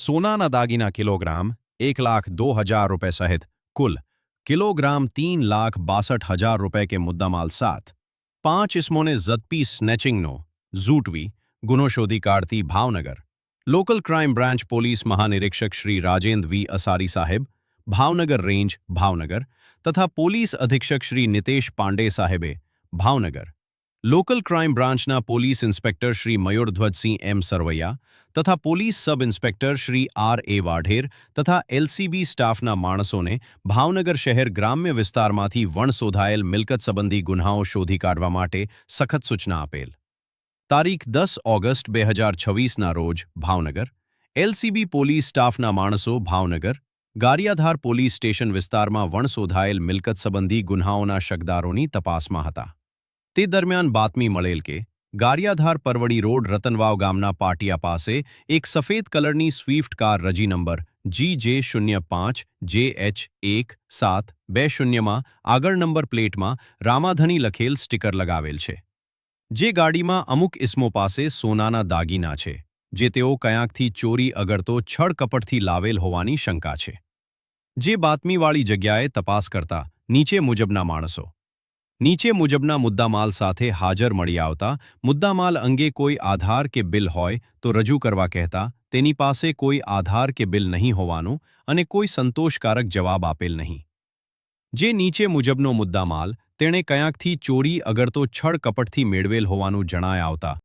सोनाना दागीना किलोग्राम 1,02,000 रुपए सहित कुल किलोग्राम 3,62,000 रुपए के मुद्दामाल साथ 5 ઇસમોને ઝડપી સ્નેચિંગનો ઝૂંટવી ગુનો શોધી કાઢતી Bhavnagar local crime branch police મહાનિરીક્ષક શ્રી રાજેન્દ્ર વી અસારી સાહેબ ભાવનગર રેન્જ ભાવનગર તથા પોલીસ અધિક્ષક શ્રી નિતેશ પાંડે સાહેબે ભાવનગર લોકલ ક્રાઇમ બ્રાન્ચના police inspector Shri Mayurdhvajsinh M Sarvaiya તથા police sub inspector Shri R A Vadher તથા એલસીબી સ્ટાફના માણસોને ભાવનગર શહેર ગ્રામ્ય વિસ્તારમાંથી વણશોધાયેલ મિલકત સંબંધી ગુન્હાઓ શોધી કાઢવા માટે સખત સૂચના આપેલ. તારીખ 10 ઓગસ્ટ 2026ના રોજ ભાવનગર એલસીબી પોલીસ સ્ટાફના માણસો ભાવનગર ગારિયાધાર પોલીસ સ્ટેશન વિસ્તારમાં વણશોધાયેલ મિલકત સંબંધી ગુન્હાઓના શકદારોની તપાસમાં હતા. તે દરમિયાન બાતમી મળેલ કે ગારિયાધાર પરવડી રોડ રતનવાવ ગામના પાટિયા પાસે એક સફેદ કલરની સ્વિફ્ટ કાર રજી નંબર GJ05JH1720માં આગળ નંબર પ્લેટમાં રામાધની લખેલ સ્ટીકર લગાવેલ છે. જે ગાડીમાં અમુક ઇસમો પાસે સોનાના દાગીના છે જે તેઓ કયાંકથી ચોરી અગરતો છળકપટથી લાવેલ હોવાની શંકા છે. જે બાતમીવાળી જગ્યાએ તપાસ કરતા નીચે મુજબના માણસો નીચે મુજબના મુદ્દામાલ સાથે હાજર મળી આવતા મુદ્દામાલ અંગે કોઈ આધાર કે બિલ હોય તો રજૂ કરવા કહેતા તેની પાસે કોઈ આધાર કે બિલ નહીં હોવાનું અને કોઈ સંતોષકારક જવાબ આપેલ નહીં. જે નીચે મુજબનો મુદ્દામાલ તેણે કયાંકથી ચોરી અગરતો છળકપટથી મેળવેલ હોવાનું જણાય આવતા